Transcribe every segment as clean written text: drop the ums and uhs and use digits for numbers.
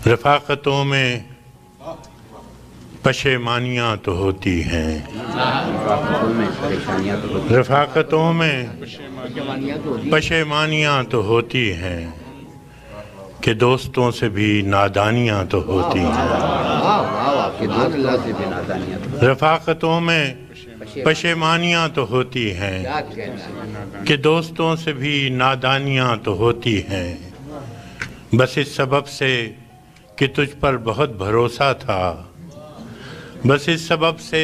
رفاقتوں میں پشیمانیاں تو ہوتی ہیں، رفاقتوں میں پشیمانیاں تو ہوتی ہیں کہ دوستوں سے بھی نادانیاں تو ہوتی ہیں۔ رفاقتوں میں پشیمانیاں تو ہوتی ہیں کہ دوستوں سے بھی نادانیاں تو ہوتی ہیں، بس اس سبب سے کہ تجھ پر بہت بھروسہ تھا، بس اس سبب سے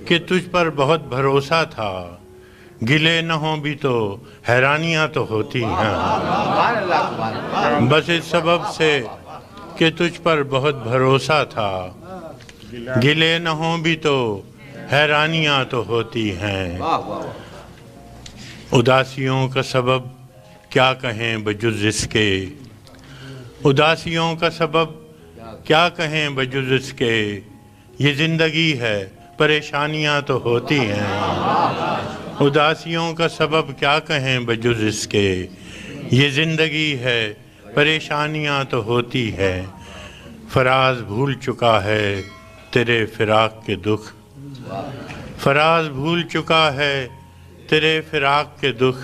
کہ تجھ پر بہت بھروسہ تھا، گلے نہ ہوں بھی تو حیرانیاں تو ہوتی ہیں، بس اس سبب سے کہ تجھ پر بہت بھروسہ تھا، گلے نہ ہوں بھی تو حیرانیاں تو ہوتی ہیں۔ اداسیوں کا سبب کیا کہیں بجز اس کے، اداسیوں کا سبب کیا کہیں بجز اس کے، یہ زندگی ہے پریشانیاں تو ہوتی ہیں۔ اداسیوں کا سبب کیا کہیں بجز اس کے، یہ زندگی ہے پریشانیاں تو ہوتی ہے۔ فراز بھول چکا ہے تیرے فراق کے دکھ، فراز بھول چکا ہے تیرے فراق کے دکھ،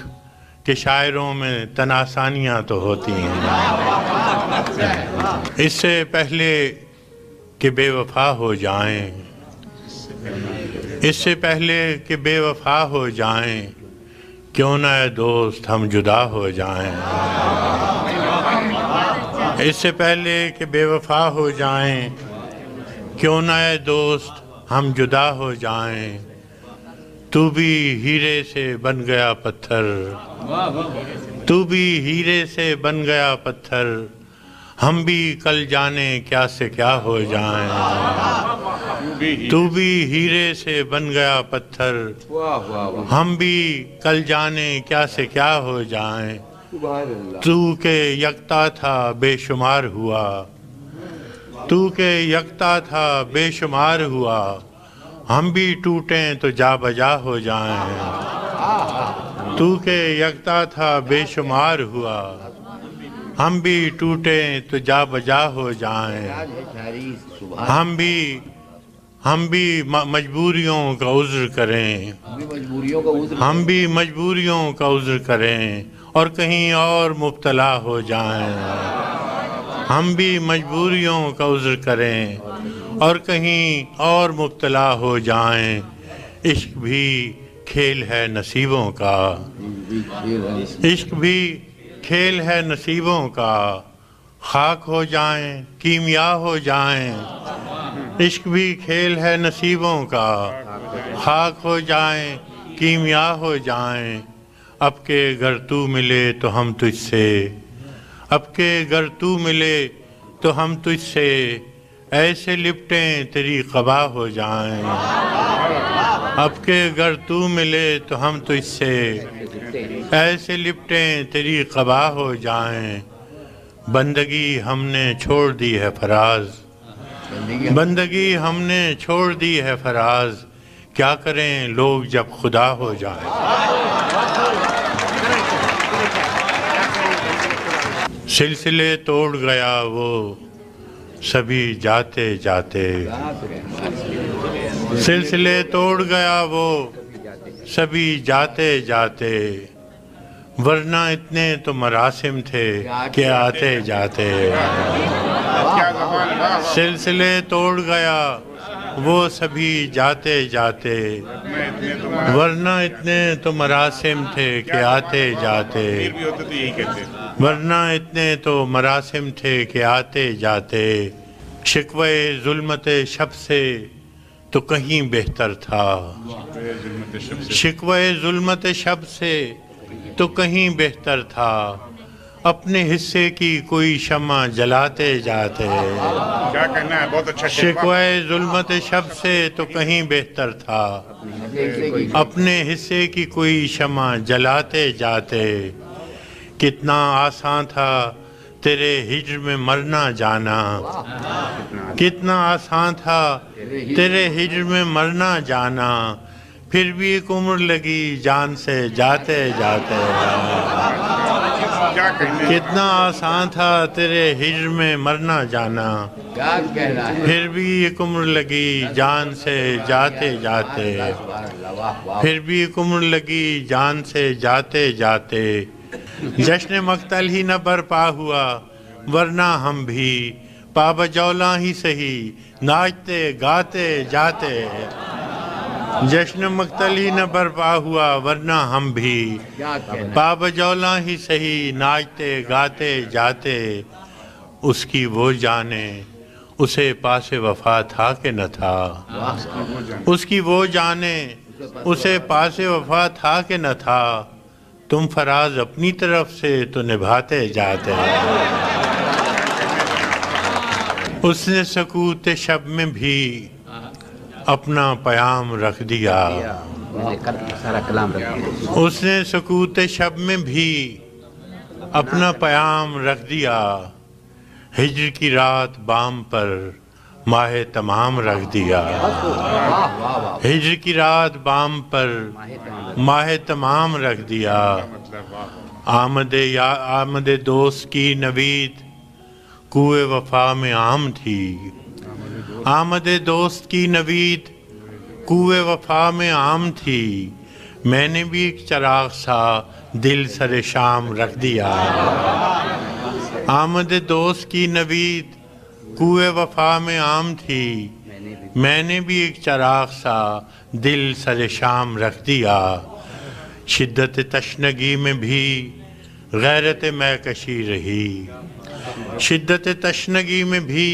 کہ شاعروں میں تناسانیاں تو ہوتی ہیں۔ اس سے پہلے کہ بے وفا ہو جائیں، اس سے پہلے کہ بے وفا ہو جائیں، کیوں نہ اے دوست ہم جدا ہو جائیں۔ اس سے پہلے کہ بے وفا ہو جائیں، کیوں نہ اے دوست ہم جدا ہو جائیں، تو بھی ہیرے سے بن گیا پتھر، تو بھی ہیرے سے بن گیا پتھر، ہم بھی کل جانے کیا سے کیا ہو جائیں۔ تو بھی ہیرے سے بن گیا پتھر، ہم بھی کل جانے کیا سے کیا ہو جائیں۔ تو کہ یکتا تھا بے شمار ہوا، تو کہ یکتا تھا بے شمار ہوا، ہم بھی ٹوٹیں تو جا بجا ہو جائیں۔ تو کہ یکتا تھا بے شمار ہوا، ہم بھی ٹوٹیں تو جا بجا ہو جائیں۔ ہم بھی مجبوریوں کا عذر کریں، ہم بھی مجبوریوں کا عذر کریں اور کہیں اور مبتلا ہو جائیں۔ ہم بھی مجبوریوں کا عذر کریں اور کہیں اور مبتلا ہو جائیں، عشق بھی کھیل ہے نصیبوں کا، عشق بھی کھیل ہے نصیبوں کا، خاک ہو جائیں کیمیا ہو جائیں۔ عشق بھی کھیل ہے نصیبوں کا، خاک ہو جائیں کیمیا ہو جائیں۔ اب کہ گر تو ملے تو ہم تجھ سے، اب کہ گر تو ملے تو ہم تجھ سے، ایسے لپٹیں تیری قبا ہو جائیں۔ اب کہ گر تو ملے تو ہم تجھ سے، ایسے لپٹیں تیری قبا ہو جائیں۔ بندگی ہم نے چھوڑ دی ہے فراز، بندگی ہم نے چھوڑ دی ہے فراز، کیا کریں لوگ جب خدا ہو جائیں۔ سلسلے توڑ گیا وہ سبھی جاتے جاتے، سلسلے توڑ گیا وہ سبھی جاتے جاتے، ورنہ اتنے تو مراسم تھے کہ آتے جاتے۔ سلسلے توڑ گیا وہ سبھی جاتے جاتے، ورنہ اتنے تو مراسم تھے کہ آتے جاتے، ورنہ اتنے تو مراسم تھے کہ آتے جاتے۔ شکوے ظلمت شب سے تو کہیں بہتر تھا، شکوے ظلمت شب سے تو کہیں بہتر تھا، اپنے حصے کی کوئی شمع جلاتے جاتے۔ کیا کہنا ہے، بہت اچھا شکوے ظلمت شب سے تو کہیں بہتر تھا، اپنے حصے کی کوئی شمع جلاتے جاتے۔ کتنا آسان تھا تیرے ہجر میں مرنا جانا، کتنا آسان تھا تیرے ہجر میں مرنا جانا، پھر بھی ایک عمر لگی جان سے جاتے جاتے۔ کیا کہنا ہے کتنا آسان تھا تیرے ہجر میں مرنا جانا، کیا کہنا ہے؟ پھر بھی ایک عمر لگی جان سے جاتے جاتے، واہ واہ، پھر بھی ایک عمر لگی جان سے جاتے جاتے، جشن مقتل ہی نہ برپا ہوا ورنہ ہم بھی پا بجولا ہی سہی ناچتے گاتے جاتے، جشن مقتل ہی نہ برپا ہوا ورنہ ہم بھی کیا کہنا پا بجولا ہی سہی ناچتے گاتے جاتے، اس کی وہ جانے اسے پاس وفا تھا کہ نہ تھا، اس کی وہ جانے اسے پاس وفا تھا کہ نہ تھا، تم فراز اپنی طرف سے تو نبھاتے جاتے، اس نے سکوت شب میں بھی اپنا پیام رکھ دیا، میں نے سارا کلام رکھ دیا، اس نے سکوت شب میں بھی اپنا پیام رکھ دیا، ہجر کی رات بام پر ماہ تمام رکھ دیا، واہ واہ واہ، ہجر کی رات بام پر ماہ تمام رکھ دیا، آمد دوست کی نوید کوئے وفا میں عام تھی، آمد دوست کی نوید کوئے وفا میں عام تھی، میں نے بھی ایک چراغ سا دل سر شام رکھ دیا، آمد دوست کی نوید کوئے وفا میں عام تھی، میں نے بھی ایک چراغ سا دل سر شام رکھ دیا، شدت تشنگی میں بھی غیرت میکشی رہی، شدت تشنگی میں بھی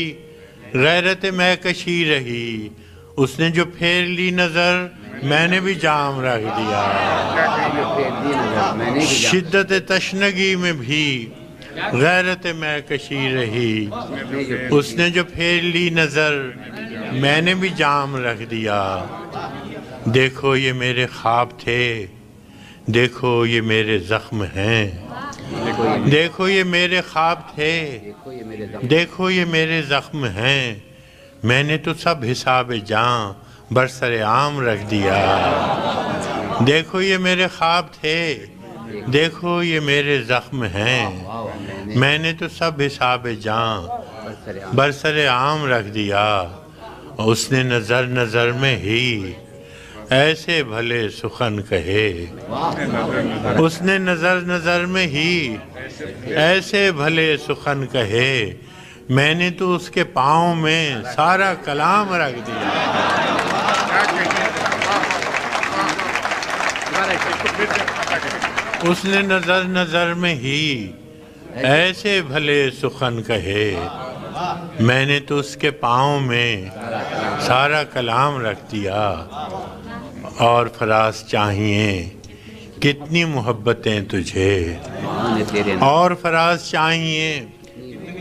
غیرت میکشی رہی، اس نے جو پھیر لی نظر میں نے بھی جام رکھ دیا، میں نے بھی شدت تشنگی میں بھی غیرت میکشی رہی، اس نے جو پھیر لی نظر میں نے بھی جام رکھ دیا، دیکھو یہ میرے خواب تھے، دیکھو یہ میرے زخم ہیں، دیکھو یہ میرے خواب تھے، دیکھو یہ میرے زخم ہیں، میں نے تو سب حساب جاں برسر عام رکھ دیا، دیکھو یہ میرے خواب تھے، دیکھو یہ میرے زخم ہیں، میں نے تو سب حساب جاں برسر عام رکھ دیا، اس نے نظر نظر میں ہی ایسے بھلے سخن کہے، اس نے نظر نظر میں ہی ایسے بھلے سخن کہے، میں نے تو اس کے پاؤں میں سارا کلام رکھ دیا، اس نے نظر نظر میں ہی ایسے بھلے سخن کہے، میں نے تو اس کے پاؤں میں سارا کلام رکھ دیا، اور فراز چاہیے کتنی محبتیں تجھے، اور فراز چاہیے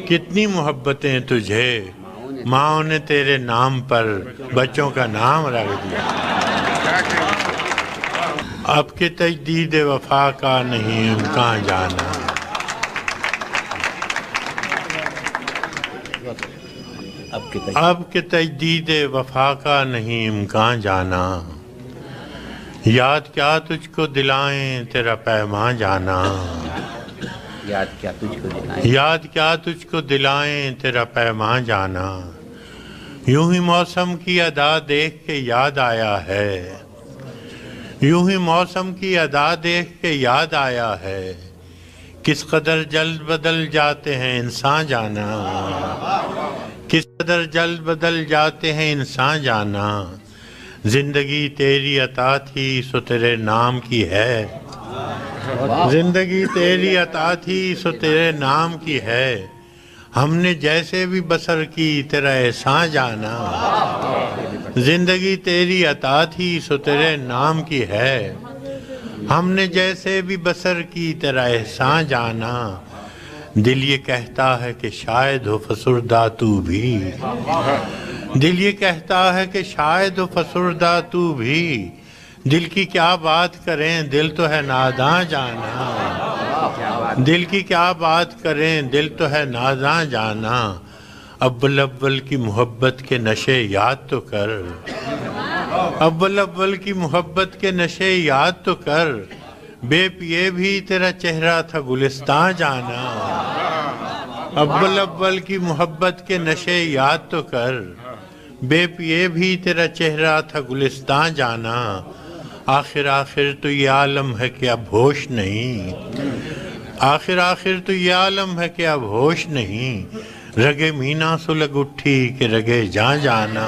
کتنی محبتیں تجھے، ماں نے تیرے نام پر بچوں کا نام رکھ دیا، اب کے تجدید وفا کا نہیں امکان جانا، اب کے تجدید وفا کا نہیں امکان جانا، یاد کیا تجھ کو دلائیں تیرا پیمان جانا، یاد کیا تجھ کو دلائیں، یاد کیا تجھ کو دلائیں تیرا پیمان جانا، یوں ہی موسم کی ادا دیکھ کے یاد آیا ہے، یوں ہی موسم کی ادا دیکھ کے یاد آیا ہے، کس قدر جلد بدل جاتے ہیں انسان جانا، کس قدر جلد بدل جاتے ہیں انسان جانا، زندگی تیری عطا تھی سو تیرے نام کی ہے، زندگی تیری عطا تھی سو تیرے نام کی ہے، ہم نے جیسے بھی بسر کی تیرا احسان جانا، زندگی تیری عطا تھی سو تیرے نام کی ہے، ہم نے جیسے بھی بسر کی تیرا احسان جانا، دل یہ کہتا ہے کہ شاید ہو فسردہ تو بھی، دل یہ کہتا ہے کہ شاید ہو فسردہ تو بھی، دل کی کیا بات کریں دل تو ہے ناداں جانا، دل کی کیا بات کریں دل تو ہے ناداں جانا، اول اول کی محبت کے نشے یاد تو کر، اول اول کی محبت کے نشے یاد تو کر، بے پیے بھی تیرا چہرہ تھا گلستان جانا، اول اول کی محبت کے نشے یاد تو کر، بے پیے بھی تیرا چہرہ تھا گلستان جانا، آخر آخر تو یہ عالم ہے کہ اب ہوش نہیں، آخر آخر تو یہ عالم ہے کہ اب ہوش نہیں، رگے مینا سلگ اٹھی کہ رگے جاں جانا،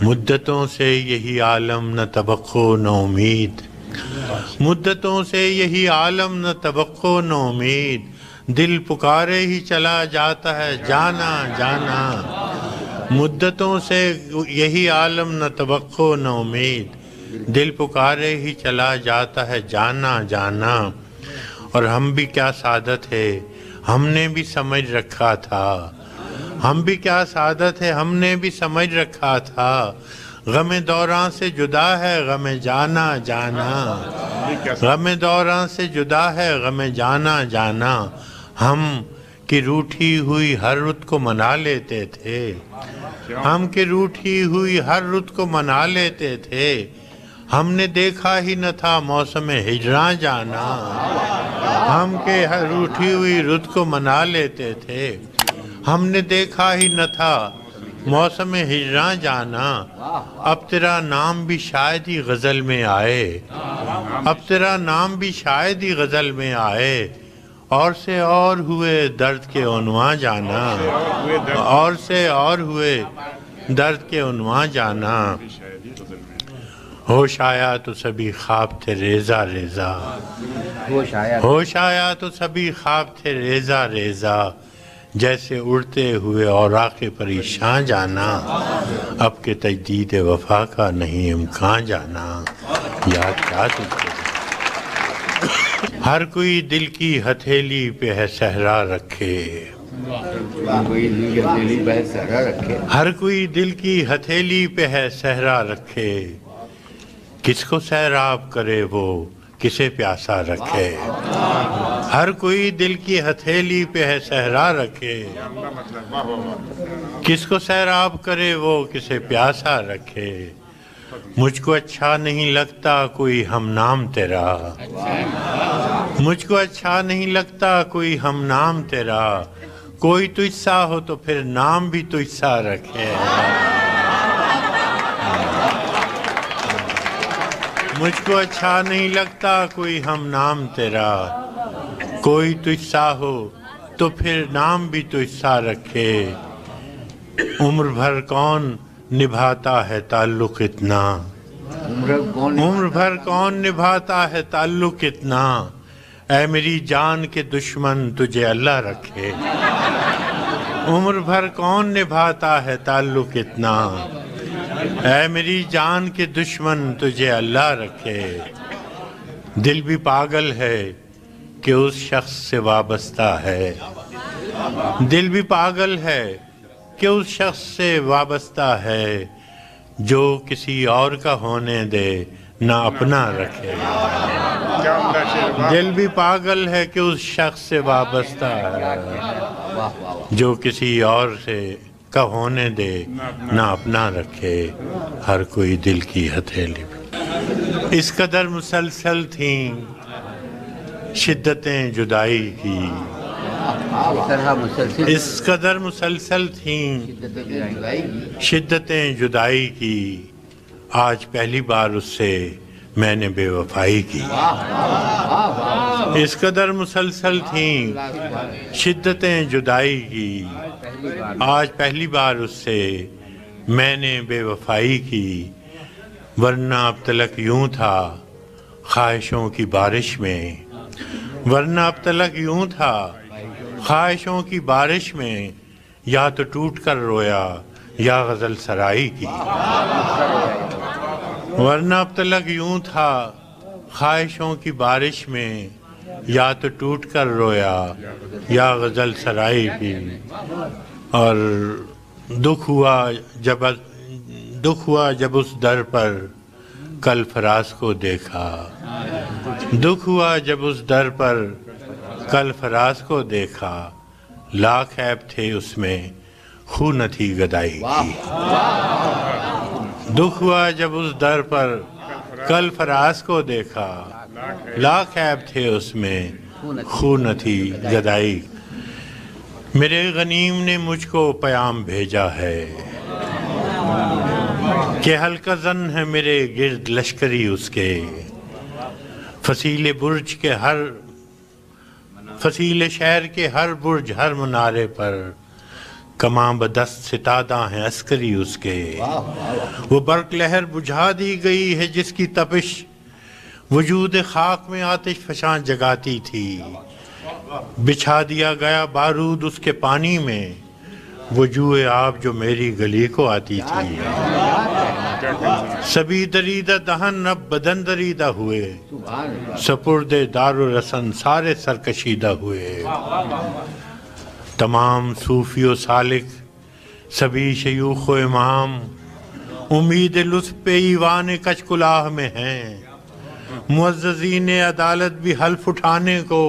مدتوں سے یہی عالم نہ توقع نہ امید، مدتوں سے یہی عالم نہ توقع نہ امید، دل پکارے ہی چلا جاتا ہے جانا جانا، مدتوں سے یہی عالم نہ توقع نہ امید، دل پکارے ہی چلا جاتا ہے جانا جانا، اور ہم بھی کیا سعادت ہے ہم نے بھی سمجھ رکھا تھا، ہم بھی کیا سعادت ہے ہم نے بھی سمجھ رکھا تھا، غم دوراں سے جدا ہے غم جانا جانا، غم دوراں سے جدا ہے غم جانا جانا، ہم کی روٹھی ہوئی ہر رت کو منا لیتے تھے، ہم کی روٹھی ہوئی ہر رت کو منا لیتے تھے، ہم نے دیکھا ہی نہ تھا موسم ہجراں جانا، ہم کے ہر روٹھی ہوئی رت کو منا لیتے تھے، ہم نے دیکھا ہی نہ تھا موسم ہجراں جانا، اب تیرا نام بھی شاید ہی غزل میں آئے، اب تیرا نام بھی شاید ہی غزل میں آئے، اور سے اور ہوئے درد کے عنواں جانا، اور سے اور ہوئے درد کے عنواں جانا، ہوش آیا تو سبھی خواب تھے ریزہ ریزہ، ہوش آیا تو سبھی خواب تھے ریزہ ریزہ، جیسے اڑتے ہوئے اوراق پریشان جانا، اب کے تجدید وفا کا نہیں امکان جانا، یاد کیا تجھے ہر کوئی دل کی ہتھیلی پہ ہے صحرا رکھے، ہر کوئی دل کی ہتھیلی پہ ہے صحرا رکھے، کس کو سیراب کرے وہ کسے پیاسا رکھے، ہر کوئی دل کی ہتھیلی پہ ہے صحرا رکھے، کس کو سیراب کرے وہ کسے پیاسا رکھے، مجھ کو اچھا نہیں لگتا کوئی ہم نام تیرا، مجھ کو اچھا نہیں لگتا کوئی ہم نام تیرا، کوئی تجھ سا ہو تو پھر نام بھی تجھ سا رکھے، مجھ کو اچھا نہیں لگتا کوئی ہم نام تیرا، کوئی تجھ سا ہو تو پھر نام بھی تجھ سا رکھے، عمر بھر کون نبھاتا ہے تعلق اتنا، عمر بھر کون نبھاتا ہے تعلق اتنا، اے میری جان کے دشمن تجھے اللہ رکھے، عمر بھر کون نبھاتا ہے تعلق اتنا، اے میری جان کے دشمن تجھے اللہ رکھے، دل بھی پاگل ہے کہ اس شخص سے وابستہ ہے، دل بھی پاگل ہے کہ اس شخص سے وابستہ ہے، جو کسی اور کا ہونے دے نہ اپنا رکھے، دل بھی پاگل ہے کہ اس شخص سے وابستہ ہے، جو کسی اور سے کا ہونے دے نہ اپنا رکھے، ہر کوئی دل کی ہتھیلی پہ، اس قدر مسلسل تھیں شدتیں جدائی کی، اس قدر مسلسل تھیں شدتیں جدائی کی، آج پہلی بار اس سے میں نے بے وفائی کی، اس قدر مسلسل تھیں شدتیں جدائی کی، آج پہلی بار اس سے میں نے بے وفائی کی، ورنہ اب تلک یوں تھا خواہشوں کی بارش میں، ورنہ اب تلک یوں تھا خواہشوں کی بارش میں، یا تو ٹوٹ کر رویا یا غزل سرائی کی، ورنہ اب تلک یوں تھا خواہشوں کی بارش میں، یا تو ٹوٹ کر رویا یا غزل سرائی کی، اور دکھ ہوا جب اس در پر کل فراز کو دیکھا، دکھ ہوا جب اس در پر کل فراز کو دیکھا، لاکھ عیب تھے اس میں خو نہ تھی گدائی کی، دکھ ہوا جب اس در پر کل فراز کو دیکھا، لاکھ عیب تھے اس میں خون نہ تھی گدائی میرے غنیم نے مجھ کو پیام بھیجا ہے کہ حلقہ زن ہے میرے گرد لشکری اس کے فصیل برج کے فصیل شہر کے ہر برج ہر منارے پر کماں بدست ستادہ ہیں عسکری اس کے وہ برق لہر بجھا دی گئی ہے جس کی تپش وجود خاک میں آتش فشاں جگاتی تھی بچھا دیا گیا بارود اس کے پانی میں وہ جوئے آب جو میری گلی کو آتی تھی سبھی دریدہ دہن اب بدن دریدہ ہوئے سپرد دار و رسن سارے سرکشیدہ ہوئے تمام صوفی و سالک سبھی شیوخ و امام امید لطف پہ ایوان کچ کلاہ میں ہیں معززین عدالت بھی حلف اٹھانے کو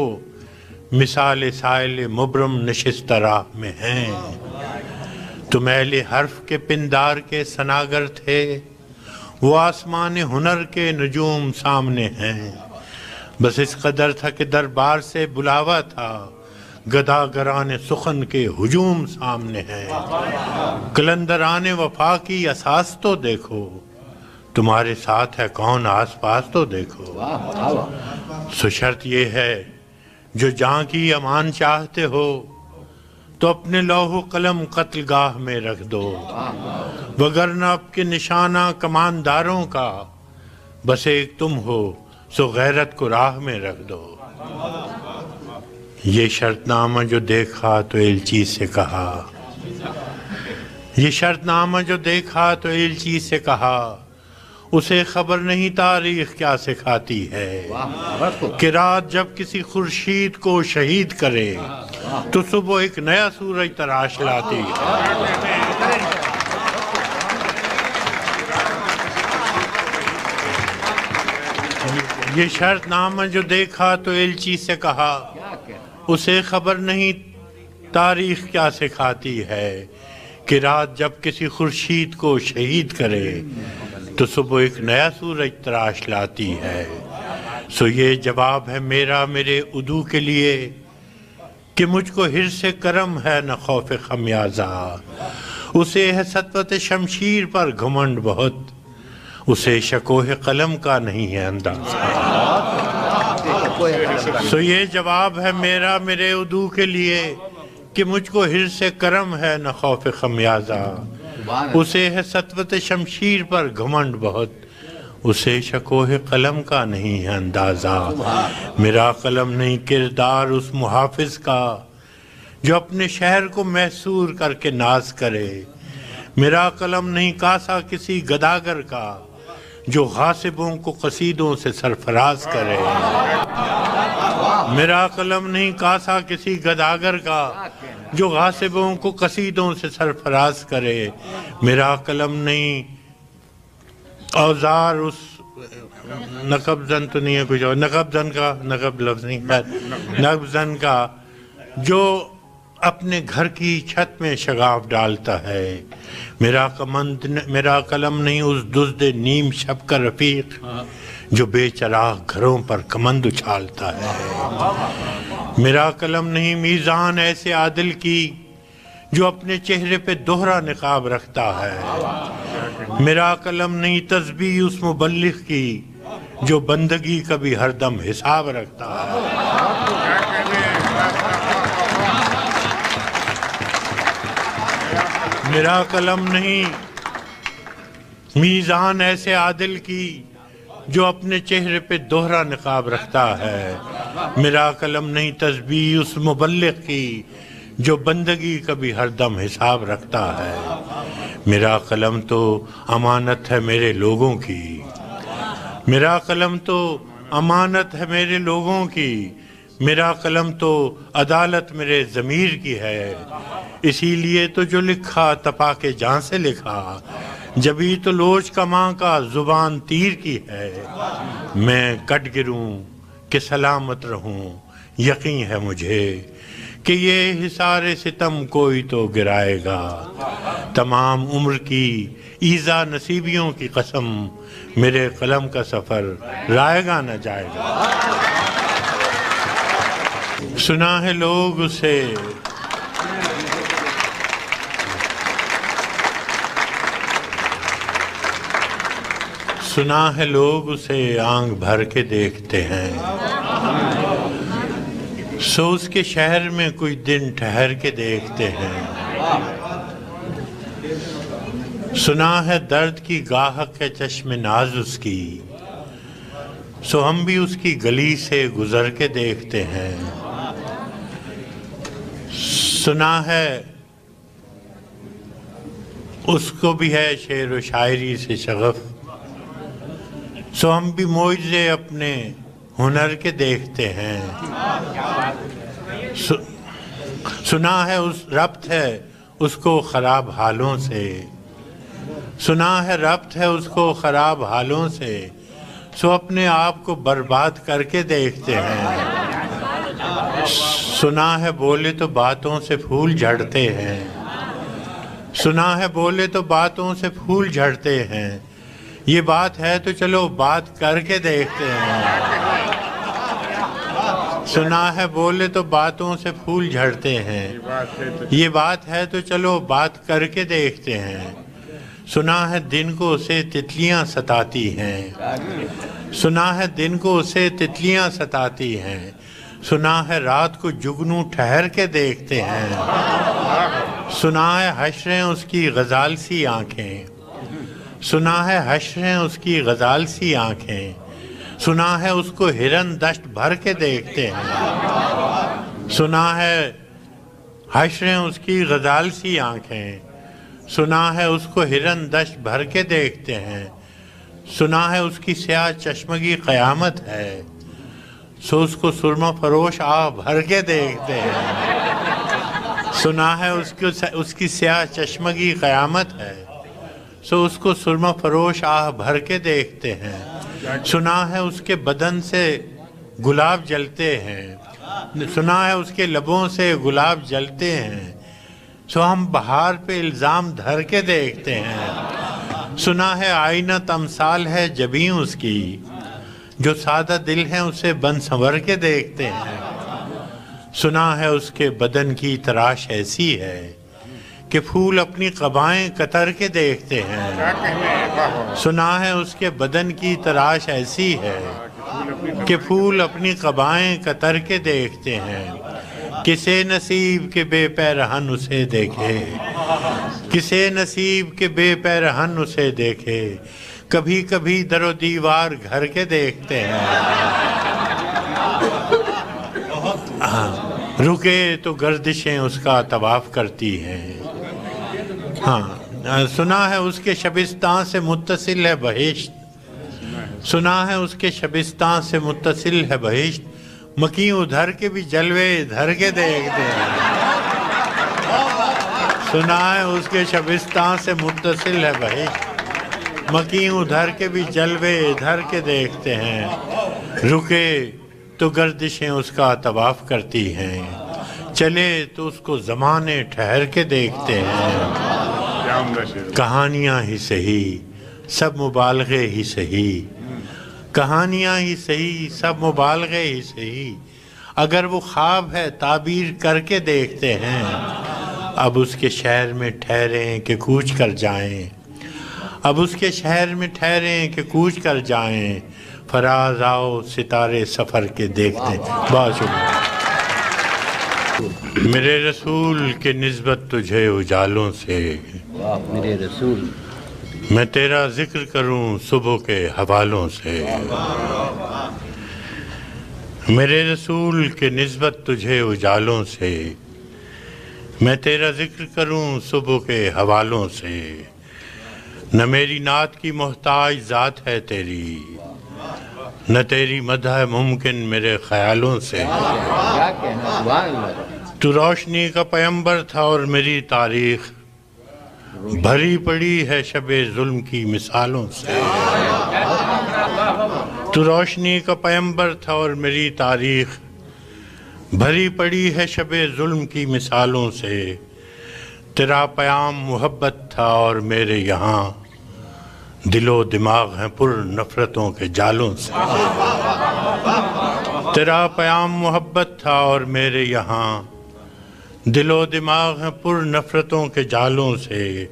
مثال سائل مبرم نشست راہ میں ہیں تم اہل حرف کے پندار کے سناگر تھے وہ آسمان ہنر کے نجوم سامنے ہیں بس اس قدر تھا کہ دربار سے بلاوا تھا گداگران سخن کے ہجوم سامنے ہیں قلندران وفا کی اساس تو دیکھو تمہارے ساتھ ہے کون آس پاس تو دیکھو سو شرط یہ ہے جو جان کی امان چاہتے ہو تو اپنے لوح و قلم قتل گاہ میں رکھ دو وگرنہ اب کے نشانہ کمانداروں کا بس ایک تم ہو سو غیرت کو راہ میں رکھ دو یہ شرط نامہ جو دیکھا تو ایلچی سے کہا یہ شرط نامہ جو دیکھا تو ایلچی سے کہا اسے خبر نہیں تاریخ کیا سکھاتی ہے کہ رات جب کسی خورشید کو شہید کرے تو صبح ایک نیا سورج تراش لاتی ہے یہ شرط نامہ جو دیکھا تو ایلچی سے کہا اسے خبر نہیں تاریخ کیا سکھاتی ہے کہ رات جب کسی خورشید کو شہید کرے تو صبح ایک نیا سورج تراش لاتی ہے سو یہ جواب ہے میرا میرے عدو کے لیے کہ مجھ کو حرص کرم ہے نہ خوف خمیازہ اسے ہے سطوت شمشیر پر گھمنڈ بہت اسے شکوہ قلم کا نہیں ہے اندازہ سو یہ جواب ہے میرا میرے عدو کے لیے کہ مجھ کو حرص کرم ہے نہ خوف خمیازہ اسے ہے سطوت شمشیر پر گھمنڈ بہت اسے شکوہ قلم کا نہیں ہے اندازہ میرا قلم نہیں کردار اس محافظ کا جو اپنے شہر کو محصور کر کے ناز کرے میرا قلم نہیں کاسا کسی گداگر کا جو غاصبوں کو قصیدوں سے سرفراز کرے میرا قلم نہیں کاسا کسی گداگر کا جو غاصبوں کو قصیدوں سے سرفراز کرے میرا قلم نہیں اوزار اس نقب زن تو نہیں ہے کچھ اور نقب زن کا نقب لفظ نہیں نقب زن کا جو اپنے گھر کی چھت میں شگاف ڈالتا ہے میرا قلم نہیں اس دزد نیم شب کا رفیق جو بے چراغ گھروں پر کمند اچھالتا ہے میرا قلم نہیں میزان ایسے عادل کی جو اپنے چہرے پہ دوہرا نقاب رکھتا ہے میرا قلم نہیں تسبیح اس مبلغ کی جو بندگی کا بھی ہر دم حساب رکھتا ہے میرا قلم نہیں میزان ایسے عادل کی جو اپنے چہرے پہ دوہرا نقاب رکھتا ہے میرا قلم نہیں تسبیح اس مبلغ کی جو بندگی کا بھی ہر دم حساب رکھتا ہے میرا قلم تو امانت ہے میرے لوگوں کی میرا قلم تو امانت ہے میرے لوگوں کی میرا قلم تو عدالت میرے ضمیر کی ہے اسی لیے تو جو لکھا تپا کے جان سے لکھا جبھی تو لوچ کماں کا زبان تیر کی ہے میں کٹ گروں کہ سلامت رہوں یقین ہے مجھے کہ یہ حصار ستم کوئی تو گرائے گا، تمام عمر کی ایذا نصیبیوں کی قسم، میرے قلم کا سفر رائے گا نہ جائے گا۔ سنا ہے لوگ اسے سنا ہے لوگ اسے آنکھ بھر کے دیکھتے ہیں، سو اس کے شہر میں کچھ دن ٹھہر کے دیکھتے ہیں۔ سنا ہے درد کی گاہک ہے چشم ناز اس کی، سو ہم بھی اس کی گلی سے گزر کے دیکھتے ہیں۔ سنا ہے اس کو بھی ہے شعر و شاعری سے شغف، سو ہم بھی معجزے اپنے ہنر کے دیکھتے ہیں۔ سنا ہے اس ربط ہے اس کو خراب حالوں سے، سنا ہے ربط ہے اس کو خراب حالوں سے، سو اپنے آپ کو برباد کر کے دیکھتے ہیں۔ سنا ہے بولے تو باتوں سے پھول جھڑتے ہیں، سنا ہے بولے تو باتوں سے پھول جھڑتے ہیں، یہ بات ہے تو چلو بات کر کے دیکھتے ہیں۔ سنا ہے بولے تو باتوں سے پھول جھڑتے ہیں، یہ بات ہے تو چلو بات کر کے دیکھتے ہیں۔ سنا ہے دن کو اسے تتلیاں ستاتی ہیں، سنا ہے دن کو اسے تتلیاں ستاتی ہیں، سنا ہے رات کو جگنو ٹھہر کے دیکھتے ہیں۔ سنا ہے حشریں اس کی غزال سی آنکھیں، سنا ہے حشریں اس کی غزال سی آنکھیں، سنا ہے اس کو ہرن دشت بھر کے دیکھتے ہیں۔ سنا ہے حشریں اس کی غزال سی آنکھیں، سنا ہے اس کو ہرن دشت بھر کے دیکھتے ہیں۔ سنا ہے اس کی سیاہ چشمگی قیامت ہے، سو اس کو سرمہ فروش آہ بھر کے دیکھتے ہیں۔ سنا ہے اس کی سیاہ چشمگی قیامت ہے، سو اس کو سرمہ فروش آہ بھر کے دیکھتے ہیں۔ سنا ہے اس کے بدن سے گلاب جلتے ہیں، سنا ہے اس کے لبوں سے گلاب جلتے ہیں، سو ہم بہار پہ الزام دھر کے دیکھتے ہیں۔ سنا ہے آئینہ تمثال ہے جبیں اس کی، جو سادہ دل ہیں اسے بن سنور کے دیکھتے ہیں۔ سنا ہے اس کے بدن کی تراش ایسی ہے کہ پھول اپنی قبائیں قطر کے دیکھتے ہیں۔ سنا ہے اس کے بدن کی تراش ایسی ہے کہ پھول اپنی قبائیں قطر کے دیکھتے ہیں۔ کسے نصیب کے بے پیرہن اسے دیکھے، کسے نصیب کے بے پیرہن اسے دیکھے، کبھی کبھی در و دیوار گھر کے دیکھتے ہیں۔ رکے تو گردشیں اس کا طواف کرتی ہیں۔ سنا ہے اس کے شبستان سے متصل ہے بہشت، سنا ہے اس کے شبستان سے متصل ہے بہشت، مکیں ادھر کے بھی جلوے ادھر کے دیکھتے ہیں۔ سنا ہے اس کے شبستان سے متصل ہے بہشت، مکیں ادھر کے بھی جلوے ادھر کے دیکھتے ہیں۔ رکے تو گردشیں اس کا طواف کرتی ہیں، چلے تو اس کو زمانے ٹھہر کے دیکھتے ہیں۔ کہانیاں ہی صحیح سب مبالغے ہی صحیح، کہانیاں ہی صحیح سب مبالغے ہی صحیح، اگر وہ خواب ہے تعبیر کر کے دیکھتے ہیں۔ اب اس کے شہر میں ٹھہریں کہ کوچ کر جائیں، اب اس کے شہر میں ٹھہریں کہ کوچ کر جائیں، فراز آؤ ستارے سفر کے دیکھتے ہیں۔ بہت شکریہ۔ میرے رسول کے نسبت تجھے اجالوں سے، میرے رسول میں تیرا ذکر کروں صبح کے حوالوں سے۔ میرے رسول کے نسبت تجھے اجالوں سے، میں تیرا ذکر کروں صبح کے حوالوں سے۔ نہ میری نعت کی محتاج ذات ہے تیری، نہ تیری مدح ممکن میرے خیالوں سے۔ کیا کہنا، سبحان اللہ۔ تو روشنی کا پیمبر تھا اور میری تاریخ بھری پڑی ہے شب ظلم کی مثالوں سے۔ تو روشنی کا پیمبر تھا اور میری تاریخ بھری پڑی ہے شب ظلم کی مثالوں سے، تیرا پیام محبت تھا اور میرے یہاں دل و دماغ ہیں پر نفرتوں کے جالوں سے۔ تیرا پیام محبت تھا اور میرے یہاں دل و دماغ ہیں پر نفرتوں کے جالوں سے۔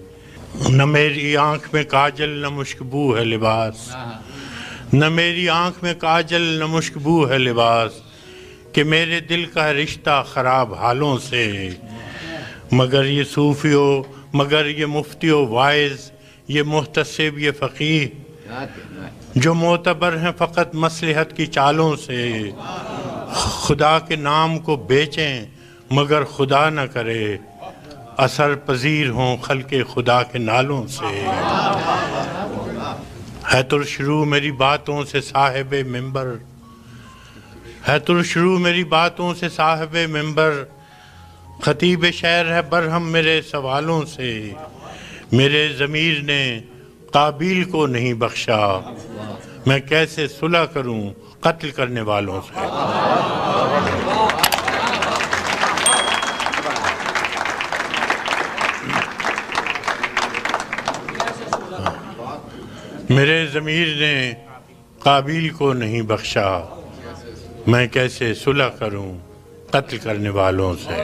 نہ میری آنکھ میں کاجل نہ مشکبو ہے لباس، نہ میری آنکھ میں کاجل نہ مشکبو ہے لباس، کہ میرے دل کا رشتہ خراب حالوں سے۔ مگر یہ صوفیو، مگر یہ مفتیو وائز، یہ محتسب، یہ فقیہ جو معتبر ہیں فقط مصلحت کی چالوں سے، خدا کے نام کو بیچیں مگر خدا نہ کرے، اثر پذیر ہوں خلق خدا کے نالوں سے۔ ہے ترشرو میری باتوں سے صاحب منبر، ہے ترشرو میری باتوں سے صاحب منبر، خطیب شعر ہے برہم میرے سوالوں سے۔ میرے ضمیر نے قابیل کو نہیں بخشا، میں کیسے صلح کروں قتل کرنے والوں سے۔ میرے ضمیر نے قابیل کو نہیں بخشا، میں کیسے صلح کروں قتل کرنے والوں سے۔